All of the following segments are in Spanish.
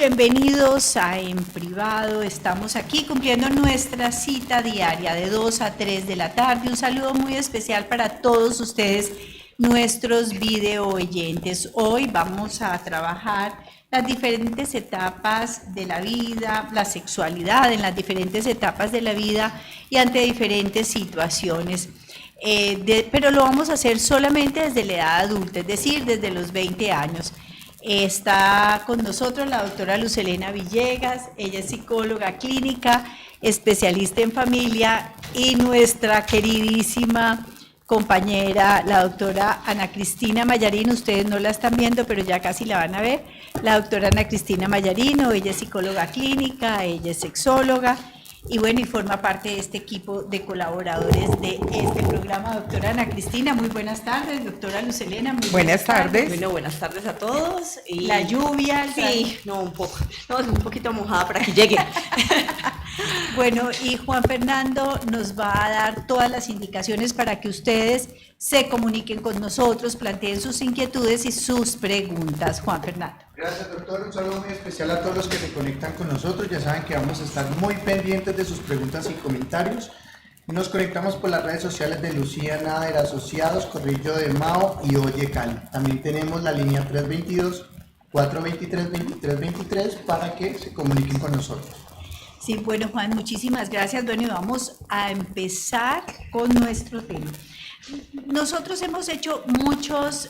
bienvenidos a En Privado. Estamos aquí cumpliendo nuestra cita diaria de 2 a 3 de la tarde. Un saludo muy especial para todos ustedes, nuestros video oyentes. Hoy vamos a trabajar las diferentes etapas de la vida, la sexualidad en las diferentes etapas de la vida y ante diferentes situaciones. Pero lo vamos a hacer solamente desde la edad adulta, es decir, desde los 20 años. Está con nosotros la doctora Luz Helena Villegas, ella es psicóloga clínica, especialista en familia, y nuestra queridísima compañera, la doctora Ana Cristina Mayarino. Ustedes no la están viendo, pero ya casi la van a ver. La doctora Ana Cristina Mayarino, ella es psicóloga clínica, ella es sexóloga, y bueno, y forma parte de este equipo de colaboradores de este programa. Doctora Ana Cristina, muy buenas tardes. Doctora Luz Helena, muy buenas tardes. Bueno, buenas tardes a todos. Y la lluvia. Sí, un poquito mojada para que llegue. Bueno, y Juan Fernando nos va a dar todas las indicaciones para que ustedes se comuniquen con nosotros, planteen sus inquietudes y sus preguntas. Juan Fernando. Gracias, doctor. Un saludo muy especial a todos los que se conectan con nosotros. Ya saben que vamos a estar muy pendientes de sus preguntas y comentarios. Nos conectamos por las redes sociales de Lucía Nader Asociados, Corrillo de Mao y Oye Cali. También tenemos la línea 322-423-2323 para que se comuniquen con nosotros. Sí, bueno, Juan, muchísimas gracias. Bueno, y vamos a empezar con nuestro tema. Nosotros hemos hecho muchos,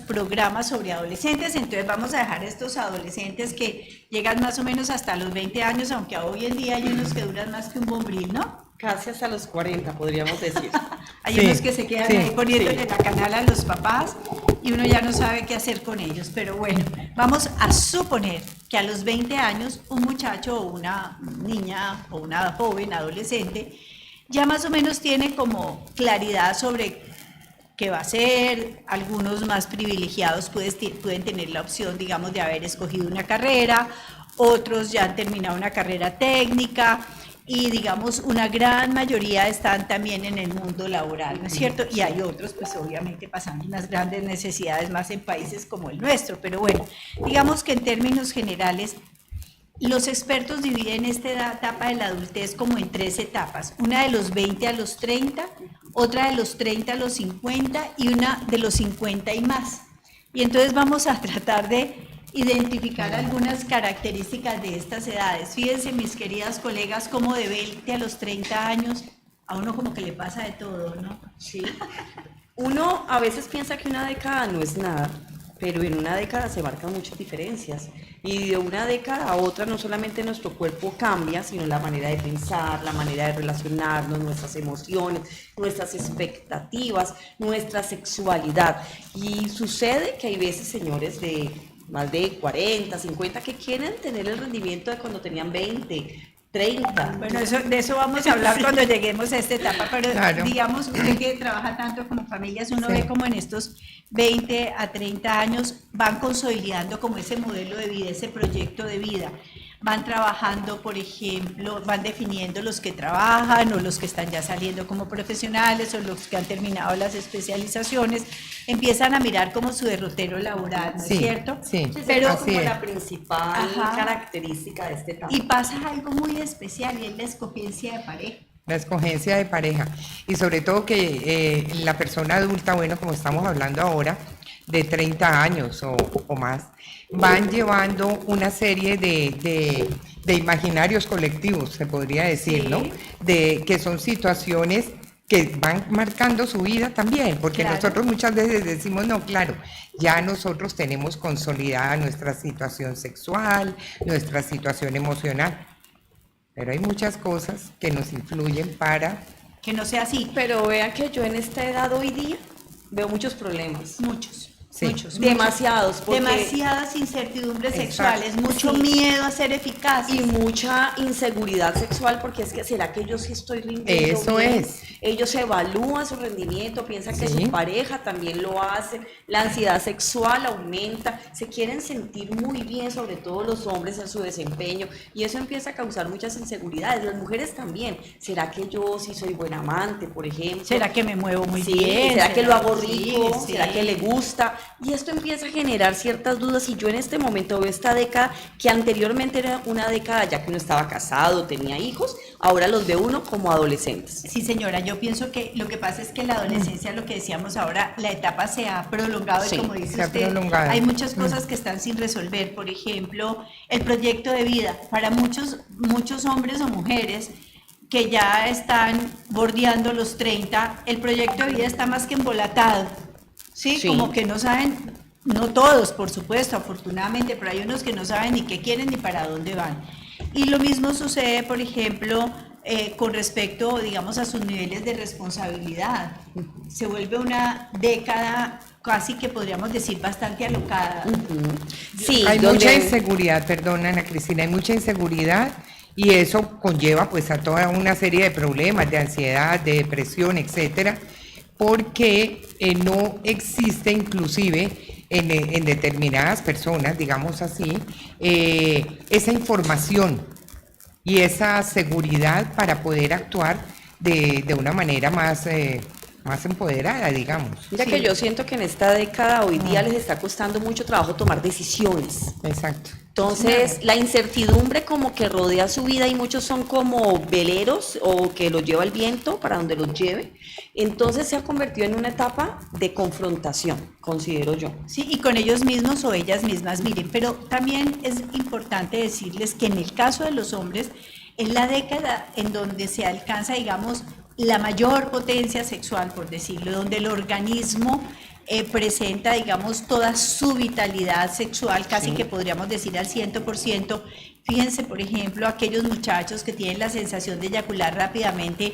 programas sobre adolescentes, entonces vamos a dejar estos adolescentes que llegan más o menos hasta los 20 años, aunque hoy en día hay unos que duran más que un bombril, ¿no? Casi hasta los 40, podríamos decir. Hay unos que se quedan ahí poniéndole la canala a los papás y uno ya no sabe qué hacer con ellos, pero bueno, vamos a suponer que a los 20 años un muchacho o una niña o una joven adolescente ya más o menos tiene como claridad sobre qué va a ser. Algunos más privilegiados pueden tener la opción, digamos, de haber escogido una carrera, otros ya han terminado una carrera técnica y, digamos, una gran mayoría están también en el mundo laboral, ¿no es cierto? Y hay otros, pues obviamente pasando unas grandes necesidades más en países como el nuestro, pero bueno, digamos que en términos generales, los expertos dividen esta etapa de la adultez como en 3 etapas, una de los 20 a los 30, otra de los 30 a los 50 y una de los 50 y más. Y entonces vamos a tratar de identificar algunas características de estas edades. Fíjense, mis queridas colegas, como de 20 a los 30 años, a uno como que le pasa de todo, ¿no? Sí. Uno a veces piensa que una década no es nada, pero en una década se marcan muchas diferencias. Y de una década a otra no solamente nuestro cuerpo cambia, sino la manera de pensar, la manera de relacionarnos, nuestras emociones, nuestras expectativas, nuestra sexualidad. Y sucede que hay veces, señores, de más de 40, 50, que quieren tener el rendimiento de cuando tenían 20, 30. Bueno, de eso vamos a hablar cuando lleguemos a esta etapa, pero claro, digamos, usted que trabaja tanto como familias, uno ve como en estos 20 a 30 años van consolidando como ese modelo de vida, ese proyecto de vida. Van trabajando, por ejemplo, van definiendo los que trabajan o los que están ya saliendo como profesionales o los que han terminado las especializaciones, empiezan a mirar como su derrotero laboral, ¿no es cierto? Sí, pero es como la principal característica de este etapa. Y pasa algo muy especial y es la escogencia de pareja. La escogencia de pareja y sobre todo que la persona adulta, bueno, como estamos hablando ahora, de 30 años o más, van llevando una serie de imaginarios colectivos, se podría decir, sí, ¿no? Que son situaciones que van marcando su vida también, porque claro, nosotros muchas veces decimos, no, claro, ya nosotros tenemos consolidada nuestra situación sexual, nuestra situación emocional, pero hay muchas cosas que nos influyen para que no sea así. Pero vean que yo en esta edad hoy día veo muchos problemas. Muchos. Sí. Demasiados. Demasiadas incertidumbres sexuales, mucho miedo a ser eficaz. Y mucha inseguridad sexual, porque es que, ¿será que yo sí estoy rindiendo Eso bien? es. Ellos evalúan su rendimiento, piensan que su pareja también lo hace, la ansiedad sexual aumenta, se quieren sentir muy bien, sobre todo los hombres en su desempeño, y eso empieza a causar muchas inseguridades. Las mujeres también. ¿Será que yo sí soy buen amante, por ejemplo? ¿Será que me muevo muy bien? ¿Será que lo hago rico? ¿Será que le gusta? y esto empieza a generar ciertas dudas y yo en este momento veo esta década que anteriormente era una década ya que uno estaba casado, tenía hijos, ahora los ve uno como adolescentes. Sí, señora, yo pienso que lo que pasa es que la adolescencia, lo que decíamos ahora, la etapa se ha prolongado Sí, y como dice se ha usted, prolongado. hay muchas cosas que están sin resolver. Por ejemplo, el proyecto de vida. Para muchos hombres o mujeres que ya están bordeando los 30, el proyecto de vida está más que embolatado, ¿sí? Sí. Como que no saben, no todos, por supuesto, afortunadamente, pero hay unos que no saben ni qué quieren ni para dónde van. Y lo mismo sucede, por ejemplo, con respecto, digamos, a sus niveles de responsabilidad. Se vuelve una década casi que podríamos decir bastante alocada. Sí, Hay donde- mucha inseguridad, perdón Ana Cristina, hay mucha inseguridad y eso conlleva pues a toda una serie de problemas, de ansiedad, de depresión, etcétera, porque no existe inclusive en determinadas personas, digamos así, esa información y esa seguridad para poder actuar de una manera más empoderada, digamos. Mira Sí. que yo siento que en esta década hoy día les está costando mucho trabajo tomar decisiones. Exacto. Entonces, la incertidumbre como que rodea su vida y muchos son como veleros o que los lleva el viento para donde los lleve. Entonces se ha convertido en una etapa de confrontación, considero yo. Sí, y con ellos mismos o ellas mismas, miren, pero también es importante decirles que en el caso de los hombres, es la década en donde se alcanza, digamos, la mayor potencia sexual, por decirlo, donde el organismo presenta, digamos, toda su vitalidad sexual, casi que podríamos decir al 100%. Fíjense, por ejemplo, aquellos muchachos que tienen la sensación de eyacular rápidamente,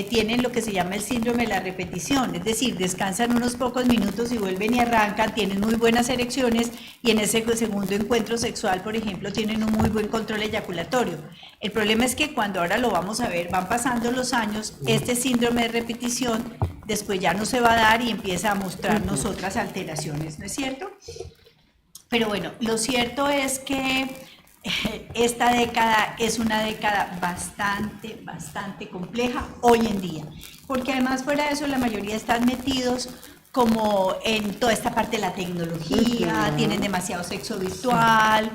tienen lo que se llama el síndrome de la repetición, es decir, descansan unos pocos minutos y vuelven y arrancan, tienen muy buenas erecciones y en ese segundo encuentro sexual, por ejemplo, tienen un muy buen control eyaculatorio. El problema es que cuando ahora lo vamos a ver, van pasando los años, este síndrome de repetición después ya no se va a dar y empieza a mostrarnos otras alteraciones, ¿no es cierto? Pero bueno, lo cierto es que esta década es una década bastante compleja hoy en día, porque además fuera de eso la mayoría están metidos como en toda esta parte de la tecnología, tienen demasiado sexo virtual,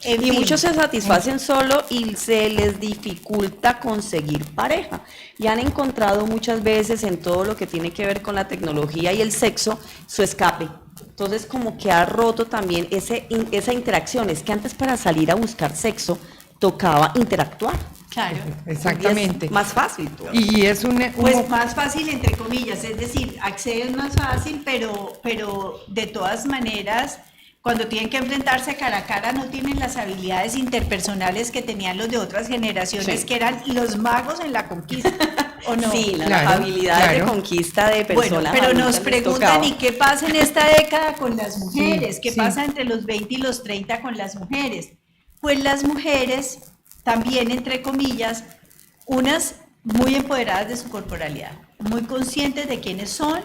en Y fin. muchos se satisfacen solo y se les dificulta conseguir pareja. Y han encontrado muchas veces en todo lo que tiene que ver con la tecnología y el sexo su escape. Entonces como que ha roto también esa interacción. Es que antes para salir a buscar sexo tocaba interactuar. Claro. Exactamente. Y es más fácil. Todo. Y es Pues más fácil entre comillas, es decir, acceder más fácil, pero de todas maneras, cuando tienen que enfrentarse cara a cara no tienen las habilidades interpersonales que tenían los de otras generaciones, Sí. que eran los magos en la conquista, ¿o no? Sí, las Claro, habilidades de claro. conquista de Bueno, personas. pero nos adultas les preguntan, tocaba. ¿y qué pasa en esta década con las mujeres? ¿Qué sí. pasa entre los 20 y los 30 con las mujeres? Pues las mujeres, también entre comillas, unas muy empoderadas de su corporalidad, muy conscientes de quiénes son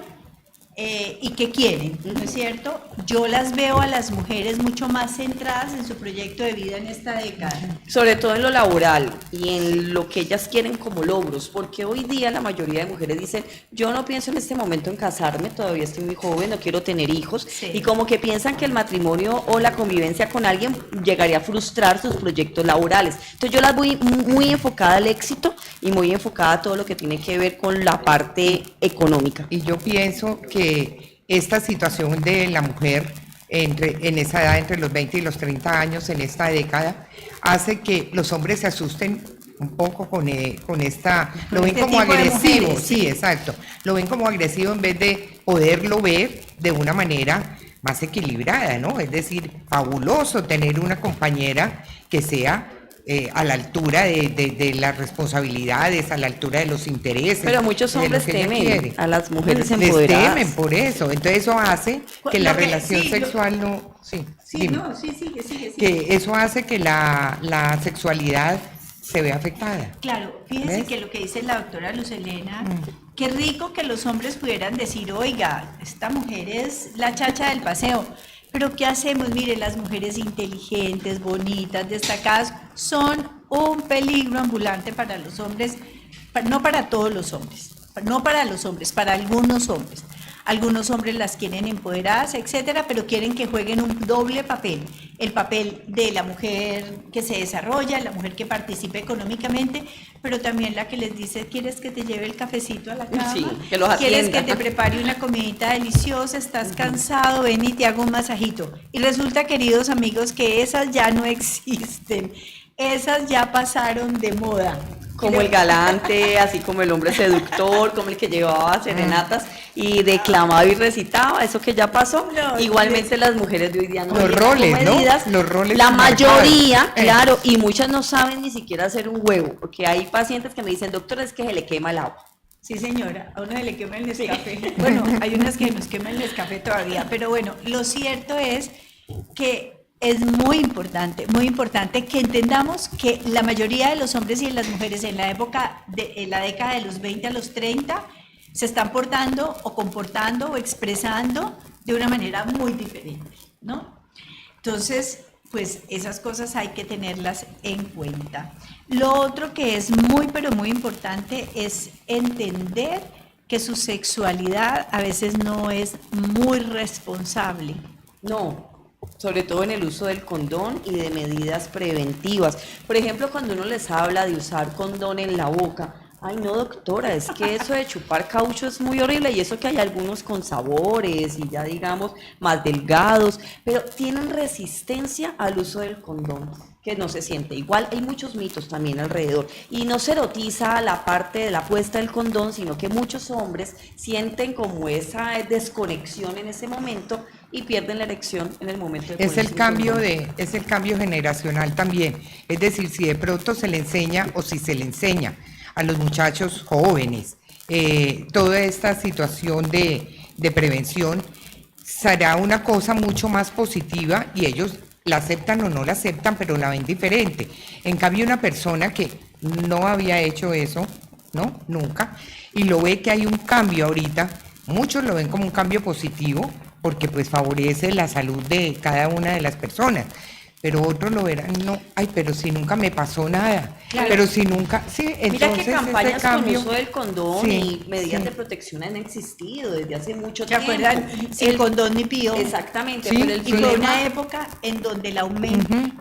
y qué quieren, ¿no es cierto? Yo las veo a las mujeres mucho más centradas en su proyecto de vida en esta década. Sobre todo en lo laboral y en lo que ellas quieren como logros, porque hoy día la mayoría de mujeres dicen, yo no pienso en este momento en casarme, todavía estoy muy joven, no quiero tener hijos, Sí. y como que piensan que el matrimonio o la convivencia con alguien llegaría a frustrar sus proyectos laborales. Entonces yo las voy muy enfocada al éxito y muy enfocada a todo lo que tiene que ver con la parte económica. Y yo pienso que esta situación de la mujer en esa edad, entre los 20 y los 30 años, en esta década, hace que los hombres se asusten un poco con esta, lo ven este como tipo de agresivo, mujeres, sí, exacto, lo ven como agresivo en vez de poderlo ver de una manera más equilibrada, ¿no? Es decir, fabuloso tener una compañera que sea a la altura de las responsabilidades, a la altura de los intereses. Pero muchos de lo hombres que ella temen quiere. a las mujeres Les empoderadas. temen por eso. Entonces eso hace que la Lo que- relación sí, sexual no... Sí, Sí, dime. no, sí, sigue. Que eso hace que la sexualidad se vea afectada. Claro, fíjese ¿Ves? que lo que dice la doctora Luz Helena, qué rico que los hombres pudieran decir, oiga, esta mujer es la chacha del paseo, pero ¿qué hacemos? Mire, las mujeres inteligentes, bonitas, destacadas, son un peligro ambulante para los hombres, no para todos los hombres, no para los hombres, para algunos hombres. algunos hombres las quieren empoderadas, etcétera, pero quieren que jueguen un doble papel, el papel de la mujer que se desarrolla, la mujer que participe económicamente, pero también la que les dice, ¿quieres que te lleve el cafecito a la cama? Sí, que los ¿Quieres atienda. que te prepare una comidita deliciosa? ¿Estás cansado? Ven y te hago un masajito. Y resulta, queridos amigos, que esas ya no existen, esas ya pasaron de moda. Como el galante, así como el hombre seductor, como el que llevaba serenatas y declamaba y recitaba, eso que ya pasó. No, igualmente las mujeres de hoy día no Los llegan roles, ¿no? comedidas. Los roles La marcados. mayoría, claro, y muchas no saben ni siquiera hacer un huevo, porque hay pacientes que me dicen, doctor, es que se le quema el agua. Sí, señora, a uno se le quema el Nescafé. Bueno, hay unas que nos queman el Nescafé todavía, pero bueno, lo cierto es que es muy importante que entendamos que la mayoría de los hombres y de las mujeres en la época, en la década de los 20 a los 30, se están portando o comportando o expresando de una manera muy diferente, ¿no? Entonces, pues esas cosas hay que tenerlas en cuenta. Lo otro que es muy, pero muy importante es entender que su sexualidad a veces no es muy responsable. No, sobre todo en el uso del condón y de medidas preventivas. Por ejemplo, cuando uno les habla de usar condón en la boca, ay no doctora, es que eso de chupar caucho es muy horrible y eso que hay algunos con sabores y ya digamos más delgados, pero tienen resistencia al uso del condón, que no se siente igual. Hay muchos mitos también alrededor y no se erotiza la parte de la puesta del condón, sino que muchos hombres sienten como esa desconexión en ese momento y pierden la erección en el momento de Es ponerse el un cambio condón. es el cambio generacional también. Es decir, si de pronto se le enseña o si se le enseña a los muchachos jóvenes toda esta situación de prevención, será una cosa mucho más positiva y ellos la aceptan o no la aceptan, pero la ven diferente. En cambio, una persona que no había hecho eso, ¿no? Nunca, y lo ve que hay un cambio ahorita, muchos lo ven como un cambio positivo, porque pues favorece la salud de cada una de las personas. Pero otros lo verán, no, ay, pero si nunca me pasó nada, Claro. pero si nunca, sí, Mira entonces que campañas este cambio, con uso del condón sí, y medidas sí. de protección han existido desde hace mucho ¿Se tiempo. acuerdan? Sin condón ni pío. Exactamente, Sí, pero el Y fue problema... una época en donde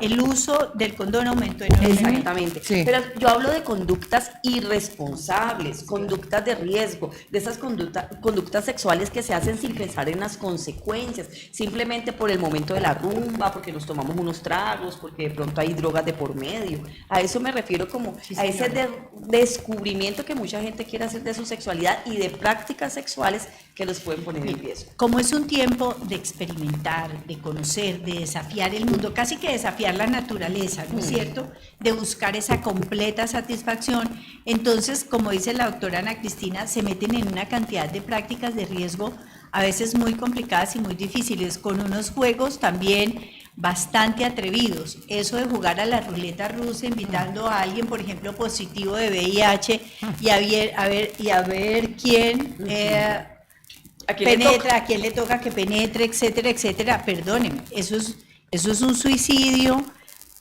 el uso del condón aumentó enormemente. Exactamente. Sí. Pero yo hablo de conductas irresponsables, conductas de riesgo, de esas conductas sexuales que se hacen sin pensar en las consecuencias, simplemente por el momento de la rumba, porque nos tomamos unos tragos, porque de pronto hay drogas de por medio. A eso me refiero como Sí, a ese señora. descubrimiento que mucha gente quiere hacer de su sexualidad y de prácticas sexuales que los pueden poner en riesgo. Como es un tiempo de experimentar, de conocer, de desafiar el mundo, casi que desafiar la naturaleza, ¿no es cierto? De buscar esa completa satisfacción. Entonces, como dice la doctora Ana Cristina, se meten en una cantidad de prácticas de riesgo, a veces muy complicadas y muy difíciles, con unos juegos también bastante atrevidos. Eso de jugar a la ruleta rusa, invitando a alguien, por ejemplo, positivo de VIH, y a ver quién... ¿A quién le penetra, toca? a quién le toca que penetre, etcétera, etcétera. Perdónenme, eso es un suicidio.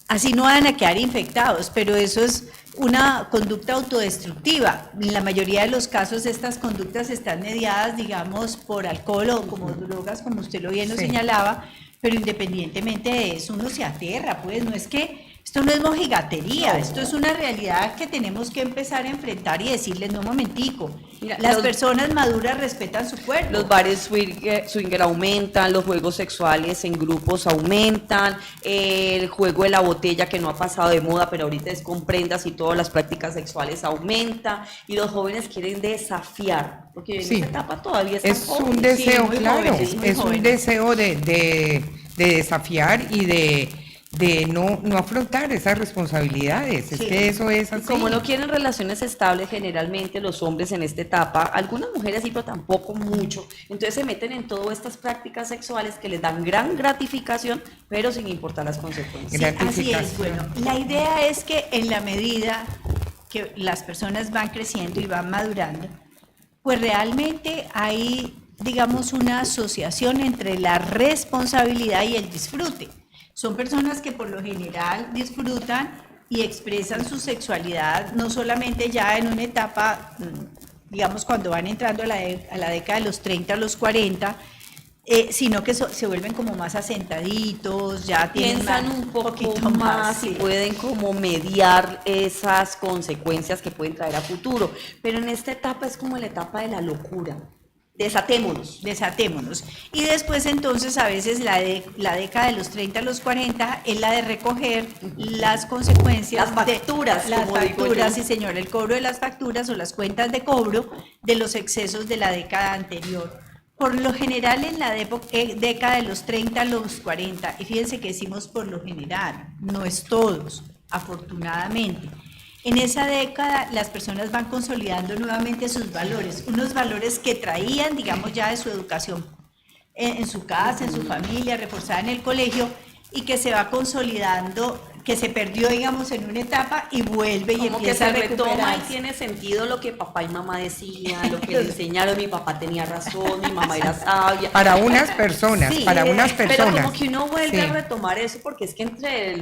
Así no van a quedar infectados, pero eso es una conducta autodestructiva. En la mayoría de los casos estas conductas están mediadas, digamos, por alcohol o como drogas, como usted lo bien lo Sí. señalaba, pero independientemente de eso uno se aterra, pues no es que esto no es mojigatería, No. esto es una realidad que tenemos que empezar a enfrentar y decirles, no, momentico, Mira, las los- personas maduras respetan su cuerpo. Los bares swinger aumentan, los juegos sexuales en grupos aumentan, el juego de la botella que no ha pasado de moda, pero ahorita es con prendas y todas las prácticas sexuales aumenta y los jóvenes quieren desafiar, porque en Sí. esa etapa todavía están Es un jóvenes. deseo, muy claro, jóvenes, muy es un jóvenes. deseo de desafiar y de no afrontar esas responsabilidades. Es Sí. que eso es Y así. como no quieren relaciones estables, generalmente los hombres en esta etapa, algunas mujeres sí, pero tampoco mucho, entonces se meten en todas estas prácticas sexuales que les dan gran gratificación, pero sin importar las consecuencias. Sí, así es. Gratificación. Bueno, la idea es que en la medida que las personas van creciendo y van madurando, pues realmente hay, digamos, una asociación entre la responsabilidad y el disfrute. Son personas que por lo general disfrutan y expresan su sexualidad no solamente ya en una etapa digamos, cuando van entrando a la década de los 30 a los 40, sino que se vuelven como más asentaditos, ya tienen Piensan un poquito más y sí. pueden como mediar esas consecuencias que pueden traer a futuro. Pero en esta etapa es como la etapa de la locura. Desatémonos. Y después entonces a veces la década de los 30 a los 40 es la de recoger las consecuencias, Las facturas, las como digo facturas, yo. sí señor, el cobro de las facturas o las cuentas de cobro de los excesos de la década anterior. Por lo general en la década de los 30 a los 40, y fíjense que decimos por lo general, no es todos, afortunadamente. En esa década las personas van consolidando nuevamente sus valores, unos valores que traían, digamos, ya de su educación en su casa, en su familia, reforzada en el colegio, y que se va consolidando, que se perdió, digamos, en una etapa y vuelve y Como que empieza se a retoma y recuperarse. tiene sentido lo que papá y mamá decían, lo que le enseñaron, mi papá tenía razón, mi mamá era sabia. Para unas personas, Sí, para unas pero personas. como que uno vuelve Sí. a retomar eso porque es que entre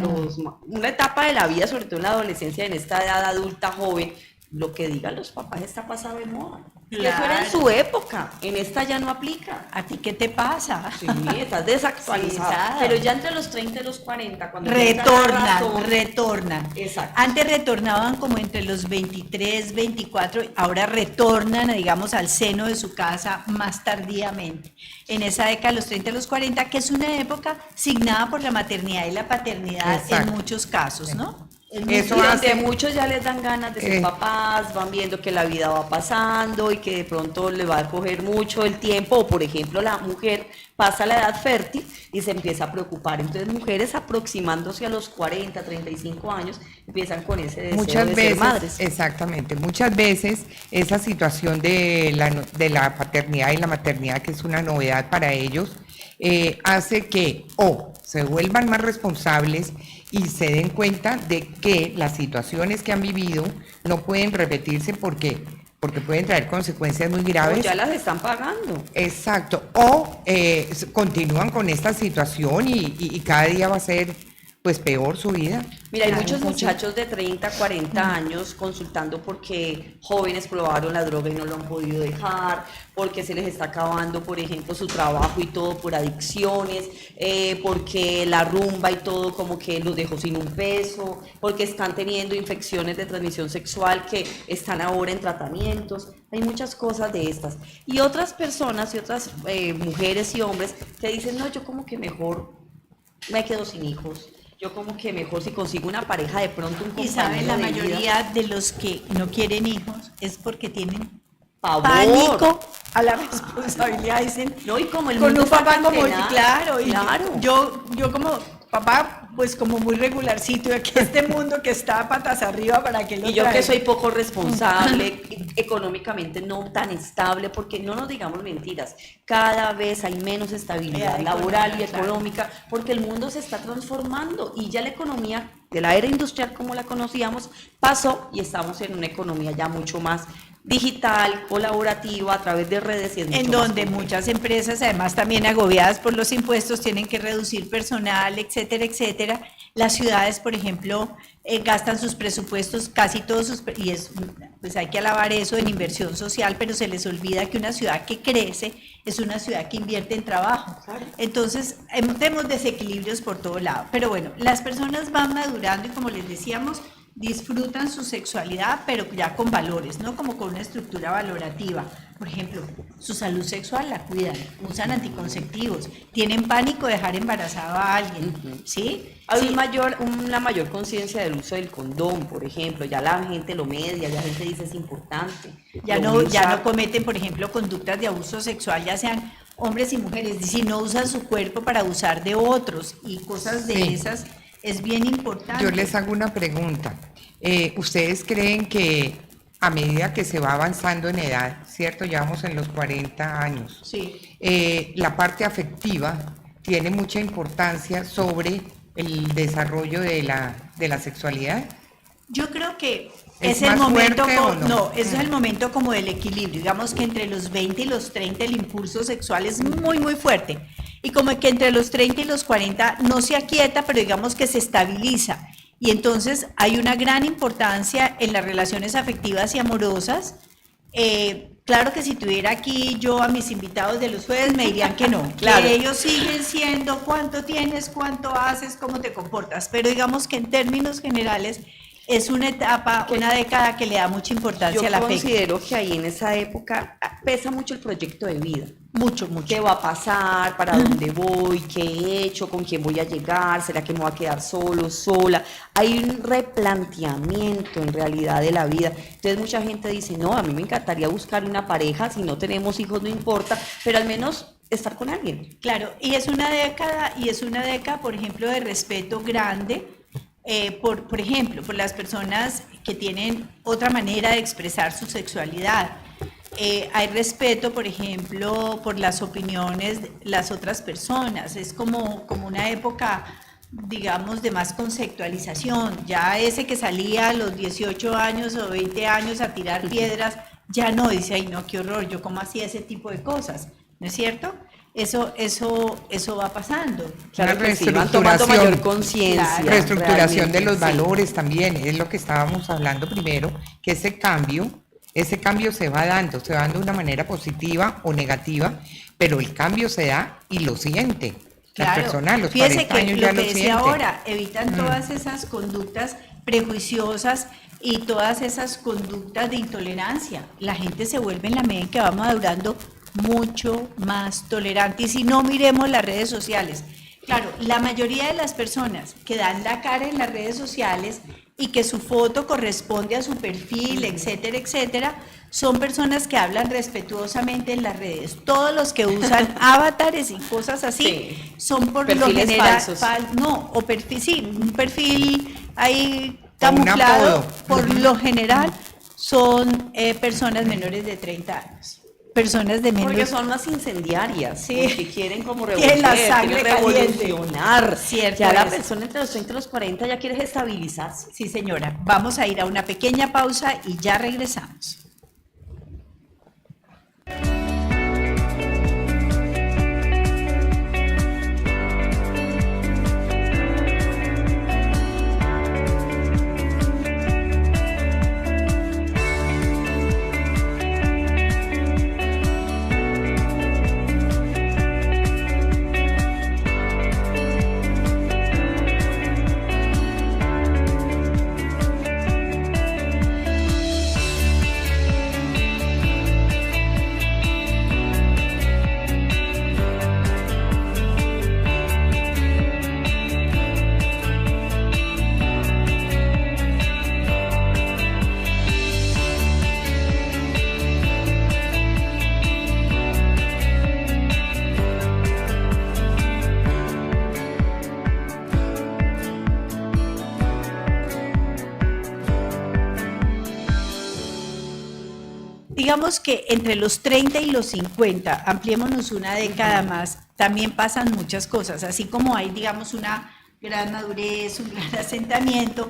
una etapa de la vida, sobre todo en la adolescencia, en esta edad adulta joven, lo que digan los papás está pasado de moda. Y eso era en Claro. su época, en esta ya no aplica. ¿A ti qué te pasa? Sí, estás desactualizada. Sí, Pero ya entre los 30 y los 40, cuando ya estás en razón, Retornan. Exacto. Antes retornaban como entre los 23, 24, ahora retornan, digamos, al seno de su casa más tardíamente. En esa década de los 30 a los 40, que es una época signada por la maternidad y la paternidad Exacto. en muchos casos, ¿no? Eso Y donde hace- muchos ya les dan ganas de ser papás, van viendo que la vida va pasando y que de pronto le va a coger mucho el tiempo, o por ejemplo la mujer pasa la edad fértil y se empieza a preocupar. Entonces mujeres aproximándose a los 40, 35 años empiezan con ese deseo Muchas de veces, ser madres. exactamente, muchas veces esa situación de la paternidad y la maternidad, que es una novedad para ellos, hace que o se vuelvan más responsables y se den cuenta de que las situaciones que han vivido no pueden repetirse porque pueden traer consecuencias muy O graves. ya las están pagando. Exacto, o continúan con esta situación y cada día va a ser pues peor su vida. Mira, hay Claro, muchos entonces- muchachos de 30, 40 años consultando porque jóvenes probaron la droga y no lo han podido dejar, porque se les está acabando, por ejemplo, su trabajo y todo por adicciones, porque la rumba y todo como que los dejó sin un peso, porque están teniendo infecciones de transmisión sexual que están ahora en tratamientos. Hay muchas cosas de estas. Y otras personas y otras mujeres y hombres que dicen, no, yo como que mejor me quedo sin hijos. Yo como que mejor si consigo una pareja de pronto un Y compañero saben, la de vida. mayoría de los que no quieren hijos es porque tienen Pavor. pánico a la responsabilidad, dicen. No, y como el con mundo un está papá tan como, tenaz, claro, y claro. yo como papá, pues como muy regularcito, de que este mundo que está patas arriba para que lo Y yo que traiga. soy poco responsable, económicamente no tan estable, porque no nos digamos mentiras, cada vez hay menos estabilidad laboral y Económica, claro. económica, porque el mundo se está transformando y ya la economía de la era industrial como la conocíamos pasó y estamos en una economía ya mucho más digital, colaborativa, a través de redes y es En mucho más donde complejo. muchas empresas, además también agobiadas por los impuestos, tienen que reducir personal, etcétera, etcétera. Las ciudades, por ejemplo, gastan sus presupuestos, casi todos sus, y es, pues hay que alabar eso en inversión social, pero se les olvida que una ciudad que crece es una ciudad que invierte en trabajo. Claro. Entonces, tenemos desequilibrios por todo lado. Pero bueno, las personas van madurando y como les decíamos, disfrutan su sexualidad, pero ya con valores, ¿no? Como con una estructura valorativa. Por ejemplo, su salud sexual la cuidan, usan anticonceptivos, tienen pánico de dejar embarazado a alguien, ¿sí? Hay Sí. una mayor conciencia del uso del condón, por ejemplo, ya la gente lo media, ya la gente dice es importante. Ya Lo no, voy a ya usar. no cometen, por ejemplo, conductas de abuso sexual, ya sean hombres y mujeres, si no usan su cuerpo para abusar de otros y cosas de Sí. esas, es bien importante. Yo les hago una pregunta. ¿Ustedes creen que a medida que se va avanzando en edad, cierto, ya vamos en los 40 años, Sí. la parte afectiva tiene mucha importancia sobre el desarrollo de la sexualidad? Yo creo que ¿Es es el más momento, fuerte o no? no, es el momento como del equilibrio. Digamos que entre los 20 y los 30 el impulso sexual es muy, muy fuerte. Y como que entre los 30 y los 40 no se aquieta, pero digamos que se estabiliza. Y entonces hay una gran importancia en las relaciones afectivas y amorosas Claro que si tuviera aquí yo a mis invitados de los jueves me dirían que no, Claro. que ellos siguen siendo cuánto tienes, cuánto haces, cómo te comportas, pero digamos que en términos generales es una etapa, una década que le da mucha importancia Yo a la fe. considero que ahí en esa época pesa mucho el proyecto de vida. Mucho, mucho. ¿Qué va a pasar? ¿Para dónde voy? ¿Qué he hecho? ¿Con quién voy a llegar? ¿Será que me voy a quedar solo, sola? Hay un replanteamiento en realidad de la vida. Entonces mucha gente dice, no, a mí me encantaría buscar una pareja, si no tenemos hijos no importa, pero al menos estar con alguien. Claro, y es una década, por ejemplo, de respeto grande, por ejemplo, por las personas que tienen otra manera de expresar su sexualidad. Hay respeto, por ejemplo, por las opiniones de las otras personas. Es como una época, digamos, de más conceptualización. Ya ese que salía a los 18 años o 20 años a tirar piedras, ya no dice, ay no, qué horror, yo cómo hacía ese tipo de cosas, ¿no es cierto? Eso va pasando. Claro Una que sí, van tomando mayor reestructuración. conciencia. Claro. Reestructuración de realmente, los sí. valores también, es lo que estábamos hablando primero, que ese cambio se va dando de una manera positiva o negativa, pero el cambio se da y lo siente. La persona a los Fíjese 40 que años lo ya que lo decía siente. ahora, evitan todas esas conductas prejuiciosas y todas esas conductas de intolerancia. La gente se vuelve en la medida en que vamos madurando mucho más tolerante. Y si no, miremos las redes sociales. Claro, la mayoría de las personas que dan la cara en las redes sociales y que su foto corresponde a su perfil, etcétera, etcétera, son personas que hablan respetuosamente en las redes. Todos los que usan avatares y cosas así Sí. son por Perfiles lo general falsos. no, o perfil, sí, un perfil ahí O un camuflado, apodo. por lo general son personas menores de 30 años. Personas de menos. Porque son más incendiarias, Sí. porque quieren como Tienen la revolver, sangre quieren caliente. revolucionar. Cierto Ya la es. persona entre los 30 y los 40 ya quiere estabilizarse. Sí, señora. Vamos a ir a una pequeña pausa y ya regresamos. Digamos que entre los 30 y los 50, ampliémonos una década más, también pasan muchas cosas, así como hay, digamos, una gran madurez, un gran asentamiento.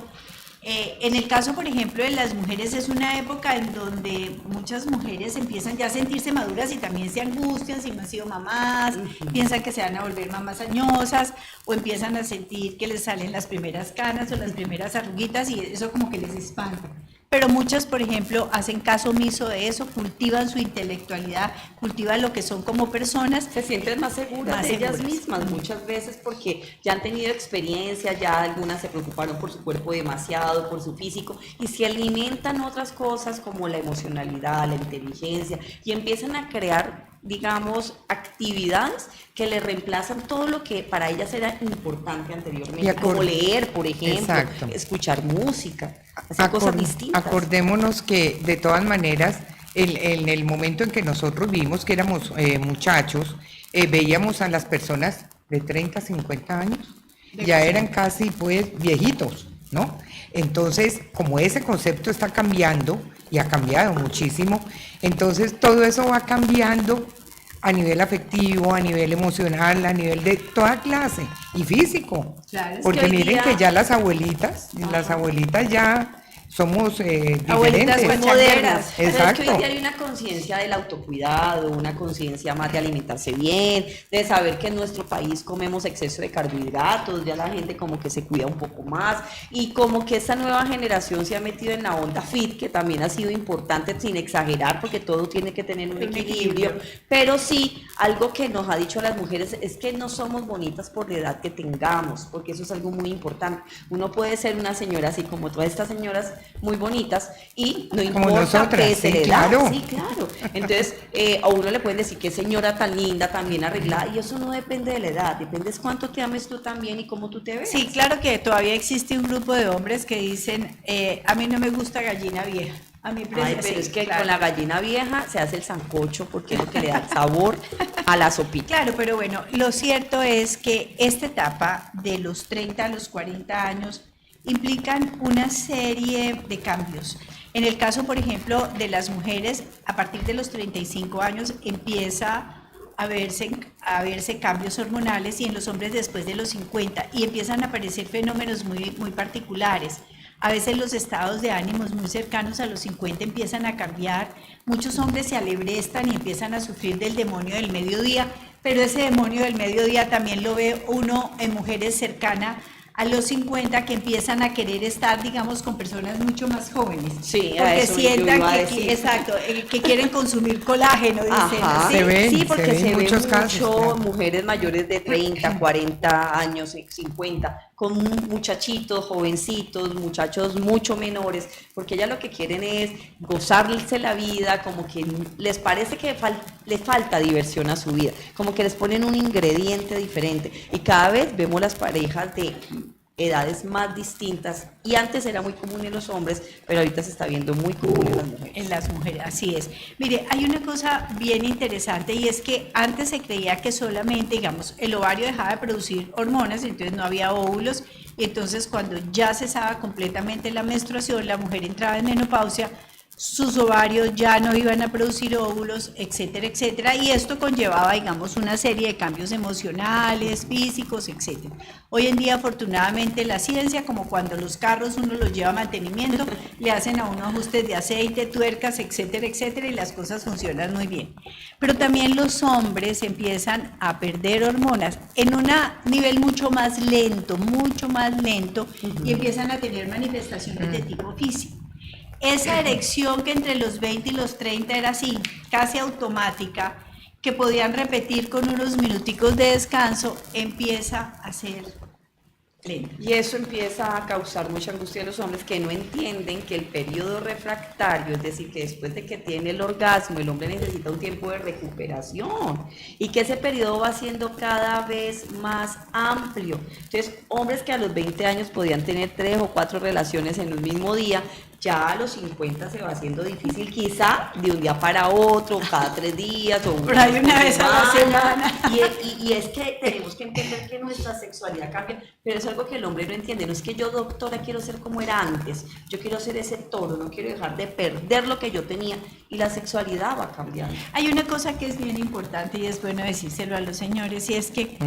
En el caso, por ejemplo, de las mujeres, es una época en donde muchas mujeres empiezan ya a sentirse maduras y también se angustian si no han sido mamás, piensan que se van a volver mamás añosas o empiezan a sentir que les salen las primeras canas o las primeras arruguitas y eso como que les espanta. Pero muchas, por ejemplo, hacen caso omiso de eso, cultivan su intelectualidad, cultivan lo que son como personas. Se sienten más seguras Más de ellas seguras. mismas muchas veces porque ya han tenido experiencia, ya algunas se preocuparon por su cuerpo demasiado, por su físico y se alimentan otras cosas como la emocionalidad, la inteligencia y empiezan a crear, digamos, actividades que le reemplazan todo lo que para ellas era importante Y anteriormente, como leer, por ejemplo, Exacto. escuchar música, hacer cosas distintas. Acordémonos que de todas maneras, en el momento en que nosotros vimos que éramos muchachos, veíamos a las personas de 30, 50 años, ya eran casi pues viejitos, ¿no? Entonces, como ese concepto está cambiando, y ha cambiado muchísimo, entonces todo eso va cambiando a nivel afectivo, a nivel emocional, a nivel de toda clase y físico. Claro, es que Porque hoy miren día- que ya las abuelitas ya somos Abuelitas diferentes. modernas. Pero es que Exacto. hoy en día hay una conciencia del autocuidado, una conciencia más de alimentarse bien, de saber que en nuestro país comemos exceso de carbohidratos, ya la gente como que se cuida un poco más y como que esta nueva generación se ha metido en la onda fit, que también ha sido importante sin exagerar porque todo tiene que tener un equilibrio, pero sí, algo que nos ha dicho a las mujeres es que no somos bonitas por la edad que tengamos, porque eso es algo muy importante. Uno puede ser una señora así como todas estas señoras muy bonitas y no Como importa nosotras, pese sí, la edad. claro. Sí, claro. Entonces, a uno le pueden decir qué señora tan linda, tan bien arreglada, y eso no depende de la edad, depende de cuánto te ames tú también y cómo tú te ves. Sí, claro que todavía existe un grupo de hombres que dicen, a mí no me gusta gallina vieja. A mí Ay, pero sí, es que claro. con la gallina vieja se hace el sancocho porque es lo que le da el sabor a la sopita. Claro, pero bueno, lo cierto es que esta etapa de los 30 a los 40 años implican una serie de cambios. En el caso, por ejemplo, de las mujeres, a partir de los 35 años empieza a verse cambios hormonales y en los hombres después de los 50 y empiezan a aparecer fenómenos muy particulares. A veces los estados de ánimos muy cercanos a los 50 empiezan a cambiar, muchos hombres se alebrestan y empiezan a sufrir del demonio del mediodía, pero ese demonio del mediodía también lo ve uno en mujeres cercanas a los 50 que empiezan a querer estar, digamos, con personas mucho más jóvenes. Sí, a porque eso yo sientan iba a que, decir. exacto, que quieren consumir colágeno, dicen. Ajá. ¿sí? Se ven, Sí, porque se se, ven ven muchos mucho casos, claro. mujeres mayores de 30, 40 años, 50, con muchachitos, jovencitos, muchachos mucho menores, porque ellas lo que quieren es gozarse la vida, como que les parece que le falta diversión a su vida, como que les ponen un ingrediente diferente. Y cada vez vemos las parejas de edades más distintas, y antes era muy común en los hombres, pero ahorita se está viendo muy común en las mujeres. En las mujeres, así es. Mire, hay una cosa bien interesante y es que antes se creía que solamente, digamos, el ovario dejaba de producir hormonas, entonces no había óvulos, y entonces cuando ya cesaba completamente la menstruación, la mujer entraba en menopausia, sus ovarios ya no iban a producir óvulos, etcétera, etcétera, y esto conllevaba, digamos, una serie de cambios emocionales, físicos, etcétera. Hoy en día, afortunadamente, la ciencia, como cuando los carros uno los lleva a mantenimiento, le hacen a uno ajustes de aceite, tuercas, etcétera, etcétera, y las cosas funcionan muy bien. Pero también los hombres empiezan a perder hormonas en un nivel mucho más lento, y empiezan a tener manifestaciones de tipo físico. Esa erección que entre los 20 y los 30 era así, casi automática, que podían repetir con unos minuticos de descanso, empieza a ser lenta. Y eso empieza a causar mucha angustia en los hombres que no entienden que el periodo refractario, es decir, que después de que tiene el orgasmo, el hombre necesita un tiempo de recuperación y que ese periodo va siendo cada vez más amplio. Entonces, hombres que a los 20 años podían tener 3 o 4 relaciones en un mismo día, ya a los 50 se va haciendo difícil, quizá de un día para otro, cada 3 días o por ahí una vez a la semana. Y es que tenemos que entender que nuestra sexualidad cambia, pero es algo que el hombre no entiende. No es que yo, doctora, quiero ser como era antes, yo quiero ser ese toro, no quiero dejar de perder lo que yo tenía, y la sexualidad va cambiando. Hay una cosa que es bien importante y es bueno decírselo a los señores, y es que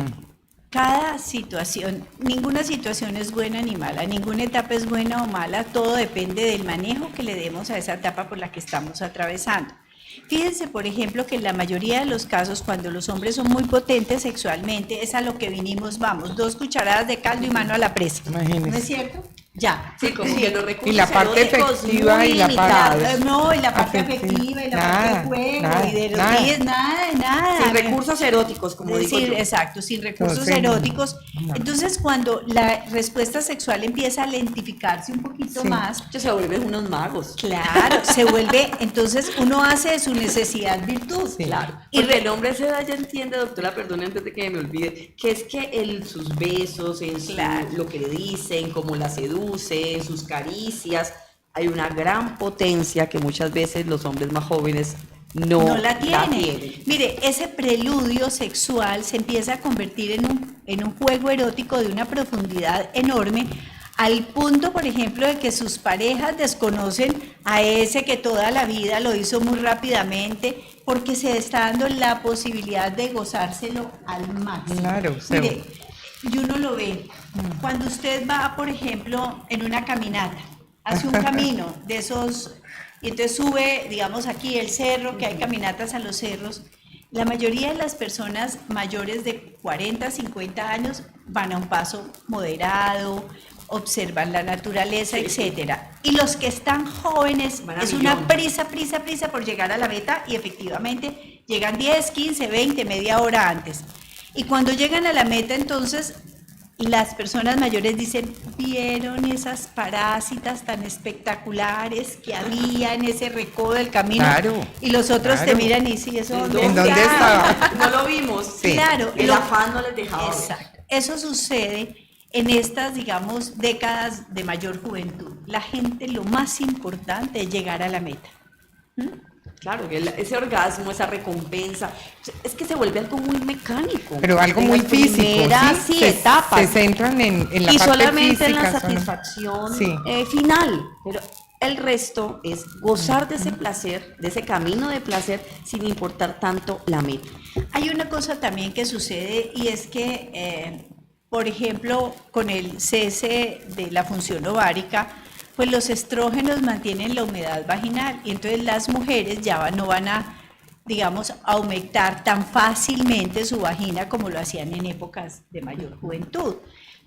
cada situación, ninguna situación es buena ni mala, ninguna etapa es buena o mala, todo depende del manejo que le demos a esa etapa por la que estamos atravesando. Fíjense, por ejemplo, que en la mayoría de los casos, cuando los hombres son muy potentes sexualmente, es a lo que vinimos, vamos, 2 cucharadas de caldo y mano a la presa. Imagínese. ¿No es cierto? Ya. Sí, como que los recursos Y la parte eróticos efectiva muy y la limitados. parte- No, y la parte Afectiva. afectiva y la Nada, parte de juego nada, y de los nada. días, nada. Sin recursos eróticos, como digo yo. Exacto, sin recursos Entonces, eróticos. no. Entonces, cuando la respuesta sexual empieza a lentificarse un poquito Sí. más, Ellos se vuelven unos magos. claro, se vuelve, entonces uno hace de su necesidad virtud. Sí. Claro, Y porque el hombre a esa edad ya entiende, doctora, perdone antes de que me olvide, que es que sus besos, Claro. lo que le dicen, cómo la seduce, en sus caricias, hay una gran potencia que muchas veces los hombres más jóvenes no la tiene. Mire, ese preludio sexual se empieza a convertir en un juego erótico de una profundidad enorme, al punto, por ejemplo, de que sus parejas desconocen a ese que toda la vida lo hizo muy rápidamente, porque se está dando la posibilidad de gozárselo al máximo. Claro, Mire, y uno lo ve. Cuando usted va, por ejemplo, en una caminata, hace un camino de esos, y entonces sube, digamos, aquí el cerro, que hay caminatas a los cerros. La mayoría de las personas mayores de 40, 50 años van a un paso moderado, observan la naturaleza, etcétera. Y los que están jóvenes, Van a es millón. una prisa por llegar a la meta y efectivamente llegan 10, 15, 20, media hora antes. Y cuando llegan a la meta, entonces las personas mayores dicen, ¿vieron esas parásitas tan espectaculares que había en ese recodo del camino? Claro, Y los otros claro. te miran y sí, eso ¿En ¿En dónde estaba? No lo vimos. Sí. Claro, El lo- afán no les dejaba ver. Exacto. Eso sucede en estas, digamos, décadas de mayor juventud. La gente, lo más importante es llegar a la meta. Claro, ese orgasmo, esa recompensa, es que se vuelve algo muy mecánico. Pero algo En muy las físico, primeras, ¿sí? sí, Se etapas. centran en la Y parte solamente en la física, satisfacción Sí. final. Pero el resto es gozar de ese placer, de ese camino de placer, sin importar tanto la meta. Hay una cosa también que sucede y es que, por ejemplo, con el cese de la función ovárica, pues los estrógenos mantienen la humedad vaginal y entonces las mujeres ya no van a, digamos, aumentar tan fácilmente su vagina como lo hacían en épocas de mayor juventud.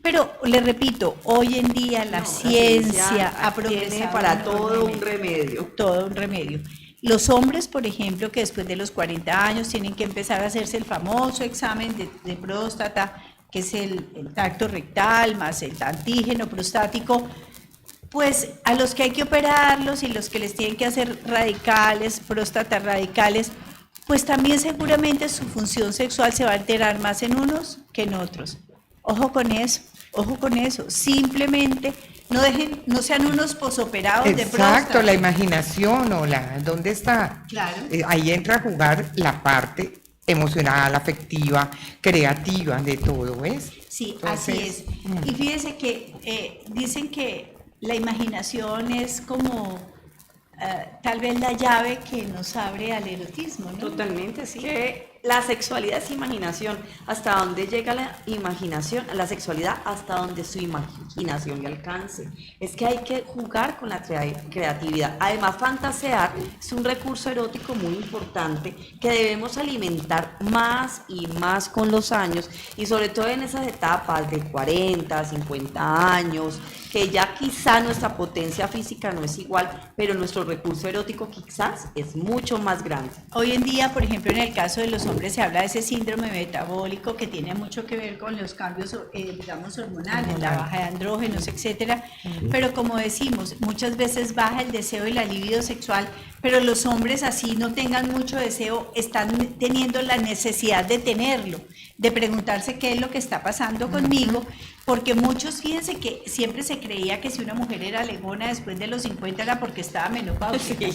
Pero le repito, hoy en día la ciencia ha tiene progresado para todo un enormemente. remedio. Todo un remedio. Los hombres, por ejemplo, que después de los 40 años tienen que empezar a hacerse el famoso examen de próstata, que es el tacto rectal más el antígeno prostático, pues a los que hay que operarlos y los que les tienen que hacer radicales, próstatas radicales, pues también seguramente su función sexual se va a alterar más en unos que en otros. Ojo con eso, ojo con eso. Simplemente no sean unos posoperados de próstata. Exacto, la imaginación o ¿dónde está? Claro. Ahí entra a jugar la parte emocional, afectiva, creativa de todo, ¿ves? Sí, Entonces, así es. Y fíjese que dicen que la imaginación es como tal vez la llave que nos abre al erotismo, ¿no? Totalmente, sí. Que la sexualidad es imaginación. ¿Hasta dónde llega la imaginación? La sexualidad, hasta donde su imaginación le alcance. Es que hay que jugar con la creatividad. Además, fantasear es un recurso erótico muy importante que debemos alimentar más y más con los años y sobre todo en esas etapas de 40, 50 años, que ya quizá nuestra potencia física no es igual, pero nuestro recurso erótico quizás es mucho más grande. Hoy en día, por ejemplo, en el caso de los hombres se habla de ese síndrome metabólico que tiene mucho que ver con los cambios, digamos, hormonales, la baja de andrógenos, etcétera. Pero como decimos, muchas veces baja el deseo y la libido sexual, pero los hombres así no tengan mucho deseo, están teniendo la necesidad de tenerlo, de preguntarse qué es lo que está pasando conmigo, porque muchos, fíjense que siempre se creía que si una mujer era legona después de los 50 era porque estaba menopáusica.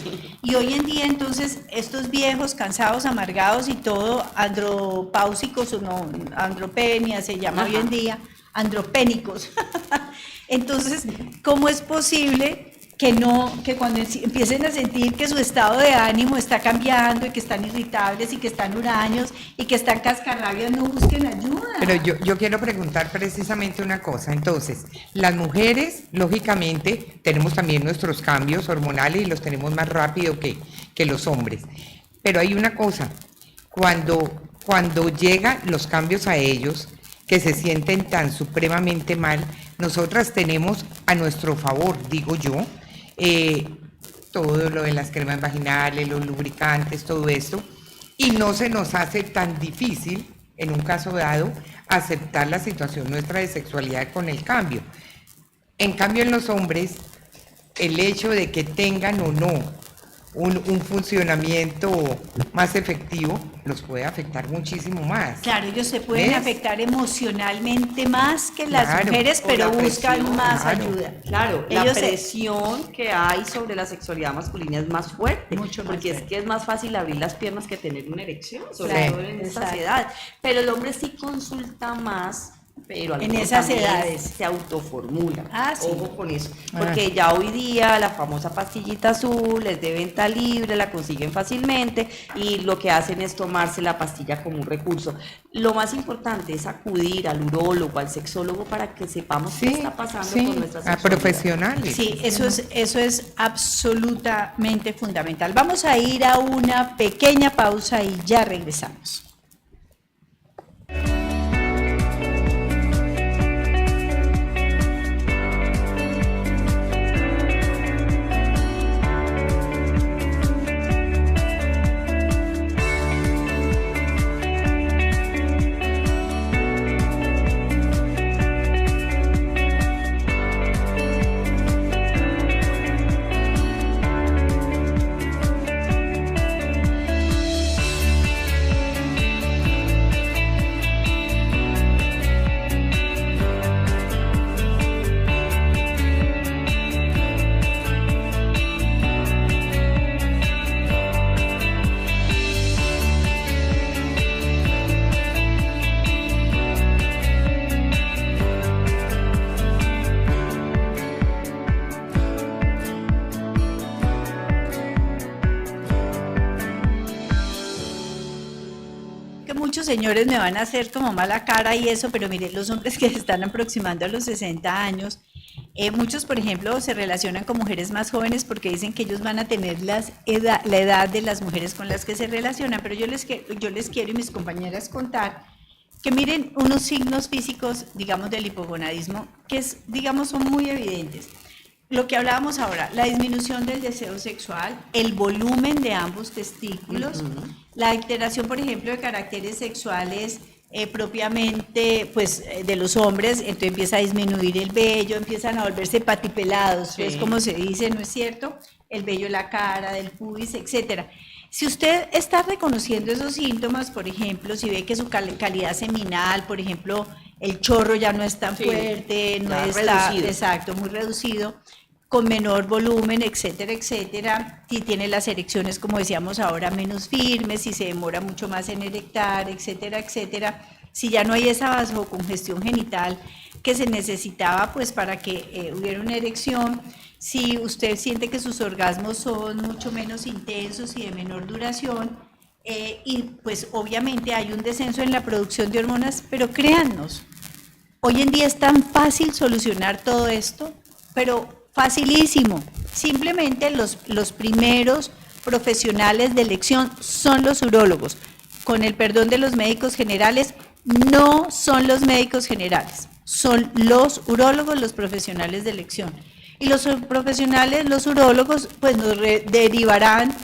Y hoy en día entonces estos viejos cansados, amargados y todo, andropáusicos o no, andropenia se llama hoy en día, andropénicos. Entonces, ¿cómo es posible que cuando empiecen a sentir que su estado de ánimo está cambiando y que están irritables y que están huraños y que están cascarrabias, no busquen ayuda? Pero yo quiero preguntar precisamente una cosa. Entonces, las mujeres, lógicamente, tenemos también nuestros cambios hormonales y los tenemos más rápido que los hombres. Pero hay una cosa, cuando llegan los cambios a ellos, que se sienten tan supremamente mal, nosotras tenemos a nuestro favor, digo yo, todo lo de las cremas vaginales, los lubricantes, todo esto, y no se nos hace tan difícil, en un caso dado, aceptar la situación nuestra de sexualidad con el cambio. En cambio, en los hombres, el hecho de que tengan o no un funcionamiento más efectivo los puede afectar muchísimo más. Claro, ellos se pueden ¿Ves? afectar emocionalmente más que las Claro, mujeres, o pero la buscan presión, más claro. ayuda. Claro, la Ellos presión que hay sobre la sexualidad masculina es más fuerte, Mucho más porque es fuerte. que es más fácil abrir las piernas que tener una erección, sobre Claro, todo en esta exacto. edad. Pero el hombre sí consulta más pero En algunos esas también edades. se autoformula. Ah, sí. Ojo con eso, porque ya hoy día la famosa pastillita azul es de venta libre, la consiguen fácilmente y lo que hacen es tomarse la pastilla como un recurso. Lo más importante es acudir al urólogo, al sexólogo para que sepamos qué está pasando con nuestra a sexualidad. profesionales. Sí, eso es absolutamente fundamental. Vamos a ir a una pequeña pausa y ya regresamos. Que muchos señores me van a hacer como mala cara y eso, pero mire, los hombres que se están aproximando a los 60 años, muchos, por ejemplo, se relacionan con mujeres más jóvenes porque dicen que ellos van a tener la edad de las mujeres con las que se relacionan, pero yo les quiero y mis compañeras contar que miren unos signos físicos, digamos, del hipogonadismo, que digamos, son muy evidentes. Lo que hablábamos ahora, la disminución del deseo sexual, el volumen de ambos testículos, la alteración, por ejemplo, de caracteres sexuales propiamente pues, de los hombres, entonces empieza a disminuir el vello, empiezan a volverse patipelados, Sí. es como se dice, ¿no es cierto? El vello de la cara, del pubis, etcétera. Si usted está reconociendo esos síntomas, por ejemplo, si ve que su calidad seminal, por ejemplo, el chorro ya no es tan Sí, fuerte, no está está, reducido. exacto, muy reducido, con menor volumen, etcétera, etcétera, si tiene las erecciones, como decíamos ahora, menos firmes, si se demora mucho más en erectar, etcétera, etcétera, si ya no hay esa vasocongestión genital que se necesitaba pues para que hubiera una erección, si usted siente que sus orgasmos son mucho menos intensos y de menor duración, y pues obviamente hay un descenso en la producción de hormonas, pero créannos, hoy en día es tan fácil solucionar todo esto, pero facilísimo. Simplemente los primeros profesionales de elección son los urólogos. Con el perdón de los médicos generales, no son los médicos generales, son los urólogos los profesionales de elección. Y los profesionales, los urólogos, pues nos derivarán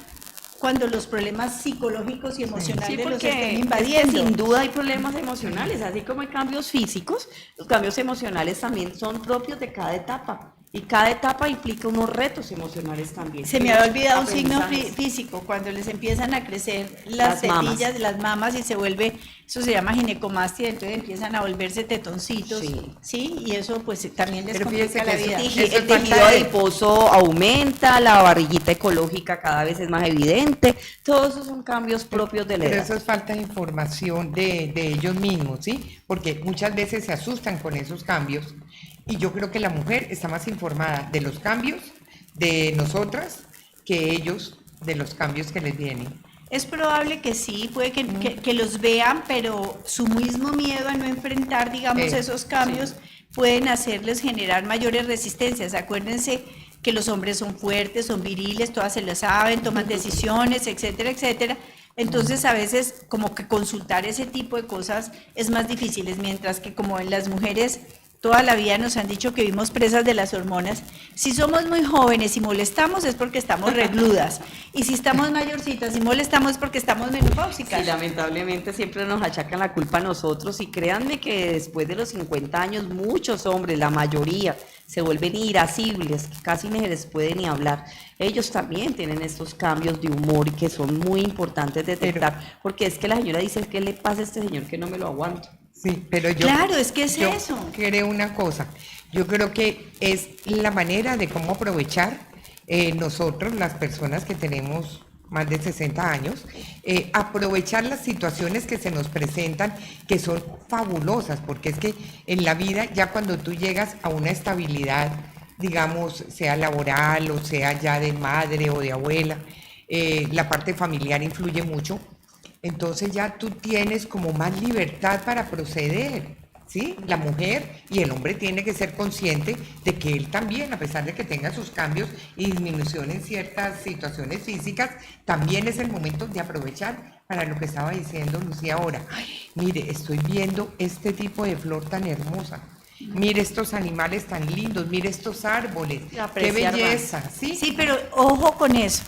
cuando los problemas psicológicos y emocionales Sí, los porque estén es que invadiendo. sin duda hay problemas emocionales, así como hay cambios físicos, los cambios emocionales también son propios de cada etapa. Y cada etapa implica unos retos emocionales también. Se me había olvidado un signo Aprendizajes. físico, cuando les empiezan a crecer las mamas. tetillas, las mamas y se vuelve, eso se llama ginecomastia, entonces empiezan a volverse tetoncitos, Sí. y eso pues también les Pero complica fíjese la que vida. eso- El es tejido falta de- adiposo aumenta, la barriguita ecológica cada vez es más evidente, todos esos son cambios propios de la Pero edad. eso es falta de información de ellos mismos, ¿sí? Porque muchas veces se asustan con esos cambios y yo creo que la mujer está más informada de los cambios de nosotras que ellos de los cambios que les vienen. Es probable que sí, puede que los vean, pero su mismo miedo a no enfrentar, digamos, esos cambios pueden hacerles generar mayores resistencias. Acuérdense que los hombres son fuertes, son viriles, todas se lo saben, toman decisiones, etcétera, etcétera. Entonces, a veces, como que consultar ese tipo de cosas es más difícil, mientras que como en las mujeres toda la vida nos han dicho que vivimos presas de las hormonas. Si somos muy jóvenes y molestamos es porque estamos regludas. Y si estamos mayorcitas y molestamos es porque estamos menopáusicas. Sí, lamentablemente siempre nos achacan la culpa a nosotros y créanme que después de los 50 años muchos hombres, la mayoría, se vuelven irascibles, que casi ni les puede ni hablar. Ellos también tienen estos cambios de humor y que son muy importantes detectar, porque es que la señora dice, ¿qué le pasa a este señor que no me lo aguanto? Sí, pero yo, Claro, es que es yo eso. creo una cosa, yo creo que es la manera de cómo aprovechar nosotros, las personas que tenemos más de 60 años, aprovechar las situaciones que se nos presentan, que son fabulosas, porque es que en la vida ya cuando tú llegas a una estabilidad, digamos, sea laboral o sea ya de madre o de abuela, la parte familiar influye mucho, entonces ya tú tienes como más libertad para proceder, ¿sí? La mujer y el hombre tiene que ser consciente de que él también, a pesar de que tenga sus cambios y disminución en ciertas situaciones físicas, también es el momento de aprovechar para lo que estaba diciendo Lucía ahora. Ay, mire, estoy viendo este tipo de flor tan hermosa. Mire estos animales tan lindos, mire estos árboles, qué belleza, ¿sí? Sí, pero ojo con eso.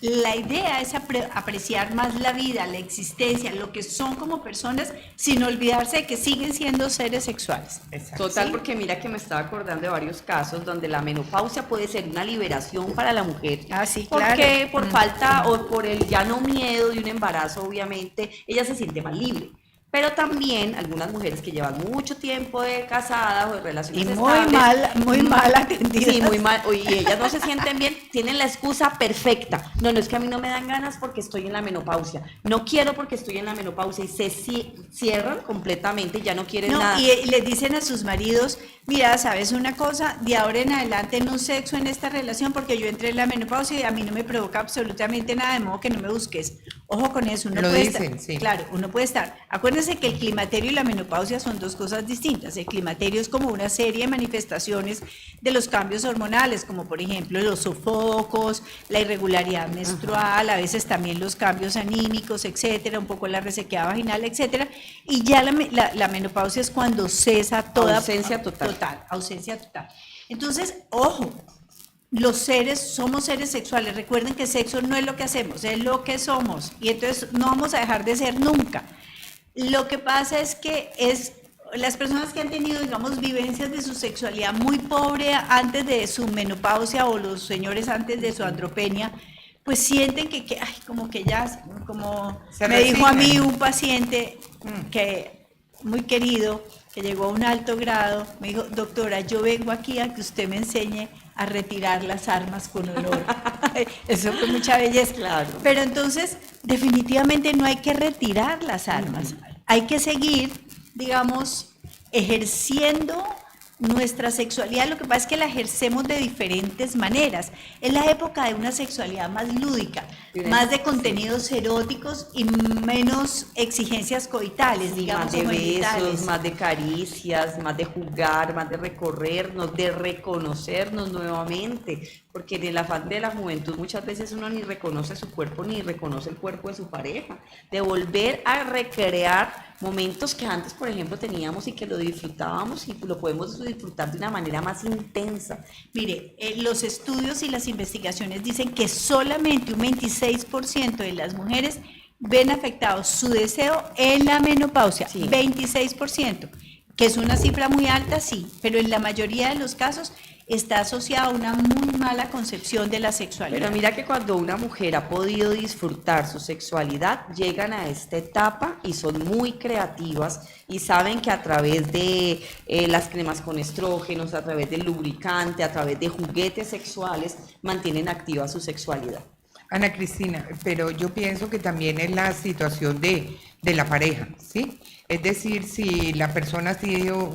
La idea es apreciar más la vida, la existencia, lo que son como personas, sin olvidarse de que siguen siendo seres sexuales. Exacto. Total, ¿Sí? porque mira que me estaba acordando de varios casos donde la menopausia puede ser una liberación para la mujer. Ah, sí, Porque claro. por falta o por el ya no miedo de un embarazo, obviamente, ella se siente más libre. Pero también algunas mujeres que llevan mucho tiempo de casadas o de relaciones Y estables, muy mal atendidas. sí, muy mal. Y ellas no se sienten bien, tienen la excusa perfecta. No, no es que a mí no me dan ganas porque estoy en la menopausia. No quiero porque estoy en la menopausia y se cierran completamente y ya no quieren No, nada. y les dicen a sus maridos, mira, ¿sabes una cosa? De ahora en adelante no sexo en esta relación porque yo entré en la menopausia y a mí no me provoca absolutamente nada, de modo que no me busques. Ojo con eso, uno Lo puede dicen, estar, sí. claro, uno puede estar. Acuérdense que el climaterio y la menopausia son dos cosas distintas. El climaterio es como una serie de manifestaciones de los cambios hormonales, como por ejemplo los sofocos, la irregularidad menstrual, a veces también los cambios anímicos, etcétera, un poco la resequedad vaginal, etcétera. Y ya la menopausia es cuando cesa toda Ausencia total. ausencia total. Entonces, ojo, los seres somos seres sexuales. Recuerden que sexo no es lo que hacemos, es lo que somos. Y entonces no vamos a dejar de ser nunca. Lo que pasa es que las personas que han tenido, digamos, vivencias de su sexualidad muy pobre antes de su menopausia o los señores antes de su andropenia, pues sienten que ay, como que ya, como Se me dijo a mí resignan. un paciente que muy querido, que llegó a un alto grado, me dijo, doctora, yo vengo aquí a que usted me enseñe a retirar las armas con olor. Eso fue mucha belleza. Claro. Pero entonces, definitivamente no hay que retirar las armas. Hay que seguir, digamos, ejerciendo nuestra sexualidad. Lo que pasa es que la ejercemos de diferentes maneras. Es la época de una sexualidad más lúdica, más de contenidos eróticos y menos exigencias coitales, digamos, Más de o besos, genitales. más de caricias, más de jugar, más de recorrernos, de reconocernos nuevamente, porque en el afán de la juventud muchas veces uno ni reconoce su cuerpo ni reconoce el cuerpo de su pareja, de volver a recrear momentos que antes, por ejemplo, teníamos y que lo disfrutábamos y lo podemos disfrutar de una manera más intensa. Mire, los estudios y las investigaciones dicen que solamente un 26% de las mujeres ven afectado su deseo en la menopausia, Sí. 26%, que es una cifra muy alta, sí, pero en la mayoría de los casos está asociada a una muy mala concepción de la sexualidad. Pero mira que cuando una mujer ha podido disfrutar su sexualidad, llegan a esta etapa y son muy creativas y saben que a través de las cremas con estrógenos, a través del lubricante, a través de juguetes sexuales, mantienen activa su sexualidad. Ana Cristina, pero yo pienso que también es la situación de la pareja, ¿sí? Es decir, si la persona ha sido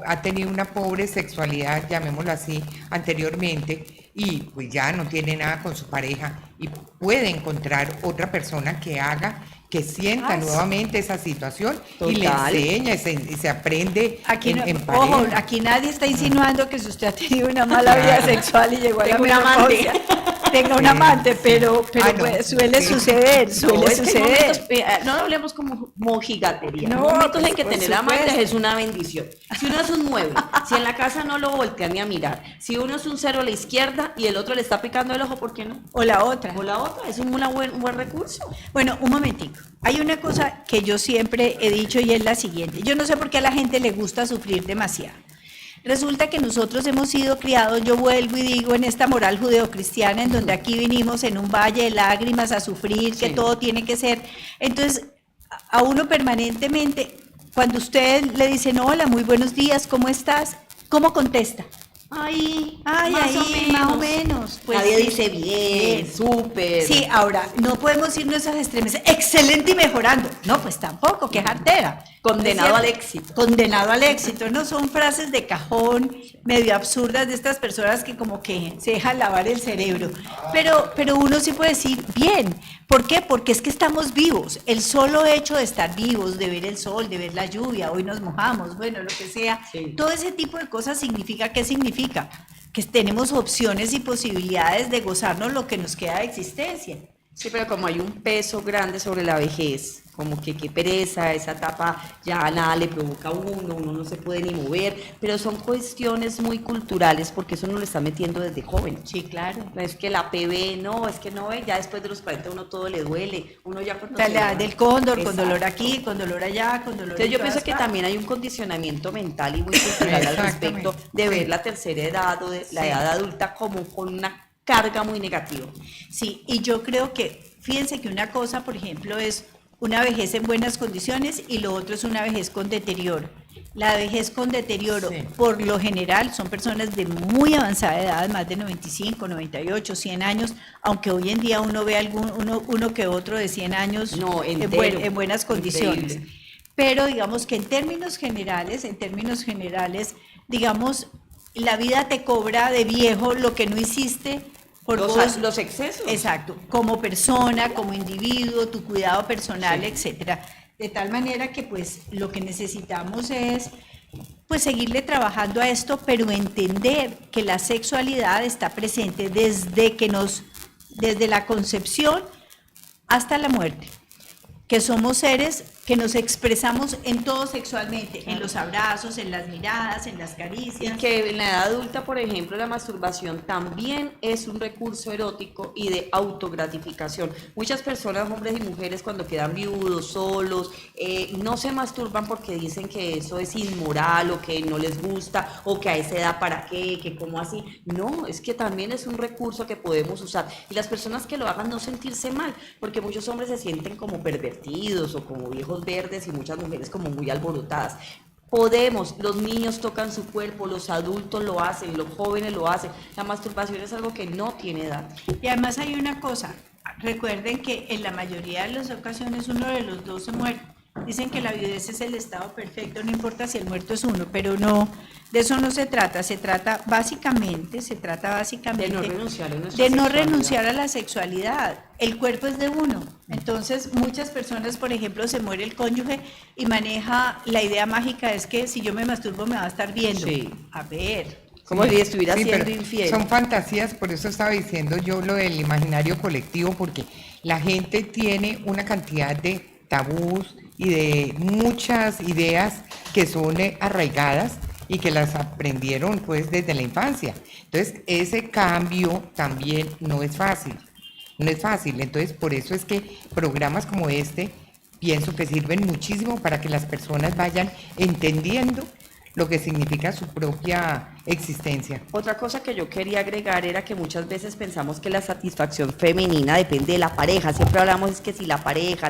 ha tenido una pobre sexualidad, llamémoslo así, anteriormente, y pues ya no tiene nada con su pareja y puede encontrar otra persona que haga, que sienta Sí. nuevamente esa situación y le Total. enseña y se aprende Aquí, en ojo, pareja. aquí nadie está insinuando que si usted ha tenido una mala vida Claro. sexual y llegó a la Tengo un amante. menopausia, tenga un amante, pero Ah, no. suele Sí. suceder, No, suele es que hay suceder. momentos, no hablemos como mojigatería. No, Momentos en pues, que por tener amantes supuesto. es una bendición. Si uno es un mueble, si en la casa no lo voltean ni a mirar, si uno es un cero a la izquierda y el otro le está picando el ojo, ¿por qué no? O la otra. O la otra, es un buen recurso. Bueno, un momentico. Hay una cosa que yo siempre he dicho y es la siguiente. Yo no sé por qué a la gente le gusta sufrir demasiado. Resulta que nosotros hemos sido criados, yo vuelvo y digo, en esta moral judeocristiana, en donde aquí vinimos en un valle de lágrimas a sufrir, que Sí. todo tiene que ser. Entonces, a uno permanentemente, cuando usted le dicen, hola, muy buenos días, ¿cómo estás? ¿Cómo contesta? Más o menos. Pues Nadie sí. dice bien, súper. Sí, ahora, no podemos irnos a esos extremos. Excelente y mejorando. No, pues tampoco, qué jartera. Condenado ¿No es al cierto? éxito. Condenado al éxito, ¿no? Son frases de cajón medio absurdas de estas personas que como que se dejan lavar el cerebro. Pero uno sí puede decir, bien. ¿Por qué? Porque es que estamos vivos. El solo hecho de estar vivos, de ver el sol, de ver la lluvia, hoy nos mojamos, bueno, lo que sea, Sí. todo ese tipo de cosas significa, ¿qué significa? Que tenemos opciones y posibilidades de gozarnos lo que nos queda de existencia. Sí, pero como hay un peso grande sobre la vejez, como que qué pereza, esa etapa ya nada le provoca a uno no se puede ni mover, pero son cuestiones muy culturales porque eso nos lo está metiendo desde joven. Sí, claro. No es que la PB, no, es que no, ya después de los 40 uno todo le duele, uno ya cuando La se edad va- del cóndor, con Exacto. dolor aquí, con dolor allá, con dolor Entonces en yo todas pienso que partes. también hay un condicionamiento mental y muy cultural al respecto Exactamente. de ver Sí. la tercera edad o de la Sí. edad adulta como con una carga muy negativa. Sí, y yo creo que, fíjense que una cosa, por ejemplo, es una vejez en buenas condiciones y lo otro es una vejez con deterioro. La vejez con deterioro, Sí. por lo general, son personas de muy avanzada edad, más de 95, 98, 100 años, aunque hoy en día uno ve uno que otro de 100 años No, en, entero. en buenas condiciones. Increíble. Pero digamos que en términos generales, digamos, la vida te cobra de viejo lo que no hiciste por vos. Los excesos. Exacto, como persona, como individuo, tu cuidado personal, Sí. etcétera. De tal manera que pues lo que necesitamos es pues seguirle trabajando a esto, pero entender que la sexualidad está presente desde la concepción hasta la muerte, que somos seres que nos expresamos en todo sexualmente, en los abrazos, en las miradas, en las Y caricias. que en la edad adulta, por ejemplo, la masturbación también es un recurso erótico y de autogratificación. Muchas personas, hombres y mujeres, cuando quedan viudos, solos, no se masturban porque dicen que eso es inmoral o que no les gusta o que a esa edad para qué, que cómo así. No, es que también es un recurso que podemos usar. Y las personas que lo hagan no sentirse mal, porque muchos hombres se sienten como pervertidos o como viejos verdes y muchas mujeres como muy alborotadas. Podemos, los niños tocan su cuerpo, los adultos lo hacen, los jóvenes lo hacen. La masturbación es algo que no tiene edad. Y además hay una cosa, recuerden que en la mayoría de las ocasiones uno de los dos se muere. Dicen que la viudez es el estado perfecto, no importa si el muerto es uno, pero no, de eso no se trata. Se trata básicamente De no renunciar a nuestra de no sexualidad. renunciar a la sexualidad. El cuerpo es de uno. Entonces, muchas personas, por ejemplo, se muere el cónyuge y maneja la idea mágica es que si yo me masturbo me va a estar viendo. Sí. A ver. Como si estuviera Sí, siendo pero infiel. son fantasías, por eso estaba diciendo yo lo del imaginario colectivo, porque la gente tiene una cantidad de tabús y de muchas ideas que son arraigadas y que las aprendieron pues desde la infancia. Entonces, ese cambio también no es fácil, no es fácil. Entonces, por eso es que programas como este pienso que sirven muchísimo para que las personas vayan entendiendo lo que significa su propia existencia. Otra cosa que yo quería agregar era que muchas veces pensamos que la satisfacción femenina depende de la pareja. Siempre hablamos es que si la pareja.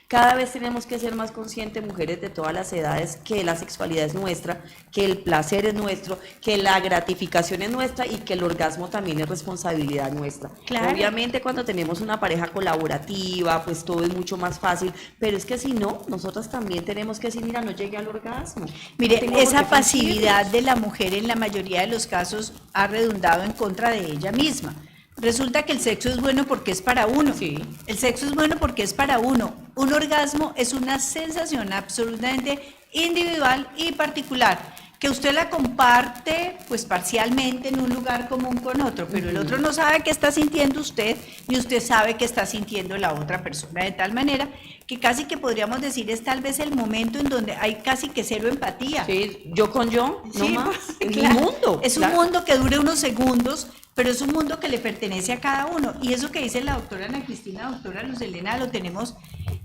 Cada vez tenemos que ser más conscientes, mujeres de todas las edades, que la sexualidad es nuestra, que el placer es nuestro, que la gratificación es nuestra y que el orgasmo también es responsabilidad nuestra. Claro. Obviamente cuando tenemos una pareja colaborativa, pues todo es mucho más fácil, pero es que si no, nosotras también tenemos que decir, mira, no llegué al orgasmo. Mire, No tengo por esa qué pasividad fingirlo. de la mujer en la mayoría de los casos ha redundado en contra de ella misma. Resulta que el sexo es bueno porque es para uno. Sí. El sexo es bueno porque es para uno. Un orgasmo es una sensación absolutamente individual y particular, que usted la comparte pues parcialmente en un lugar común con otro, pero el otro no sabe qué está sintiendo usted, ni usted sabe qué está sintiendo la otra persona, de tal manera que casi que podríamos decir es tal vez el momento en donde hay casi que cero empatía. Sí, yo con yo, no Sí, más. pues, Es claro. mi mundo. Es un mundo que dure unos segundos, pero es un mundo que le pertenece a cada uno. Y eso que dice la doctora Ana Cristina, doctora Luz Helena, lo tenemos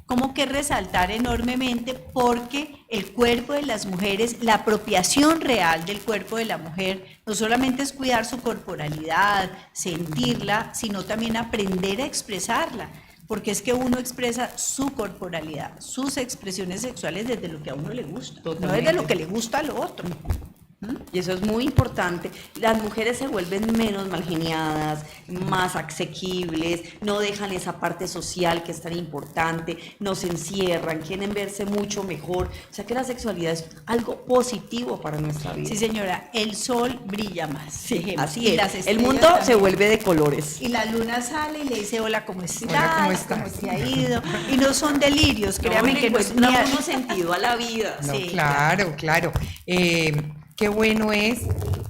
como que resaltar enormemente porque el cuerpo de las mujeres, la apropiación real del cuerpo de la mujer, no solamente es cuidar su corporalidad, sentirla, sino también aprender a expresarla. Porque es que uno expresa su corporalidad, sus expresiones sexuales desde lo que a uno le gusta, no Totalmente. desde lo que le gusta al otro. Y eso es muy importante. Las mujeres se vuelven menos malgeniadas, más asequibles, no dejan esa parte social que es tan importante, no se encierran, quieren verse mucho mejor. O sea que la sexualidad es algo positivo para nuestra vida. Sí, señora, el sol brilla más. Sí, dijimos, así y las es. El estrellas mundo se también. vuelve de colores. Y la luna sale y le dice, hola, ¿cómo estás? Hola, ¿cómo estás? ¿Cómo te ha ido? Y no son delirios, créame que no es no ni a- uno sentido a la vida. No, Sí, claro, claro. Qué bueno es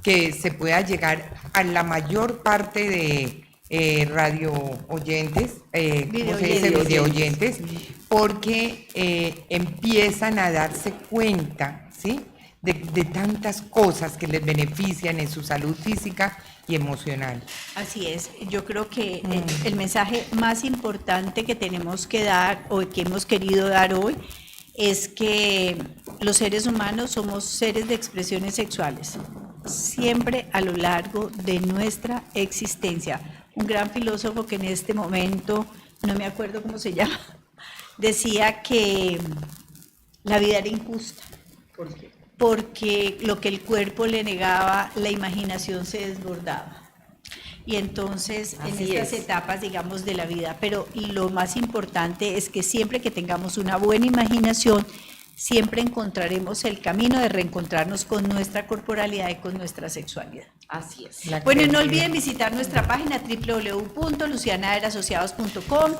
que se pueda llegar a la mayor parte de radio oyentes, ¿cómo se dice? Video Video oyentes, porque empiezan a darse cuenta, ¿sí? De tantas cosas que les benefician en su salud física y emocional. Así es, yo creo que el mensaje más importante que tenemos que dar o que hemos querido dar hoy es que los seres humanos somos seres de expresiones sexuales, siempre a lo largo de nuestra existencia. Un gran filósofo que en este momento, no me acuerdo cómo se llama, decía que la vida era injusta. ¿Por qué? Porque lo que el cuerpo le negaba, la imaginación se desbordaba. Y entonces, en Así estas es. etapas, digamos, de la vida, pero lo más importante es que siempre que tengamos una buena imaginación, siempre encontraremos el camino de reencontrarnos con nuestra corporalidad y con nuestra sexualidad. Así es. La Bueno, y no creatividad. olviden visitar nuestra página www.lucianaderasociados.com.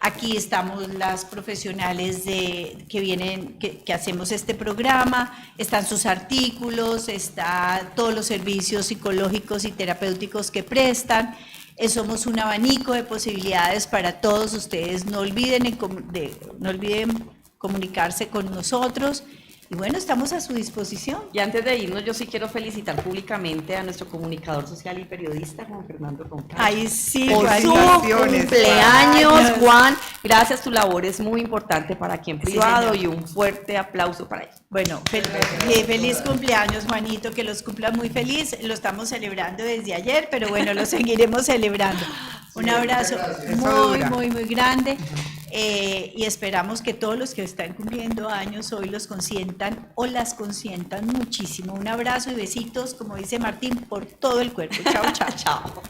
Aquí estamos las profesionales que vienen, que hacemos este programa, están sus artículos, está todos los servicios psicológicos y terapéuticos que prestan. Somos un abanico de posibilidades para todos ustedes. No olviden comunicarse con nosotros. Y bueno, estamos a su disposición. Y antes de irnos, yo sí quiero felicitar públicamente a nuestro comunicador social y periodista, Juan Fernando Roncal. Ahí sí, Por Juan. su felicitaciones. cumpleaños, Juan. Gracias, tu labor es muy importante para aquí en Sí, privado señor. y un fuerte aplauso para él. Bueno, feliz cumpleaños, Juanito, que los cumpla muy feliz. Lo estamos celebrando desde ayer, pero bueno, lo seguiremos celebrando. Un abrazo Eso muy, dura. muy, muy grande. Y esperamos que todos los que están cumpliendo años hoy los consientan o las consientan muchísimo. Un abrazo y besitos, como dice Martín, por todo el cuerpo. Chao, chao. Chao.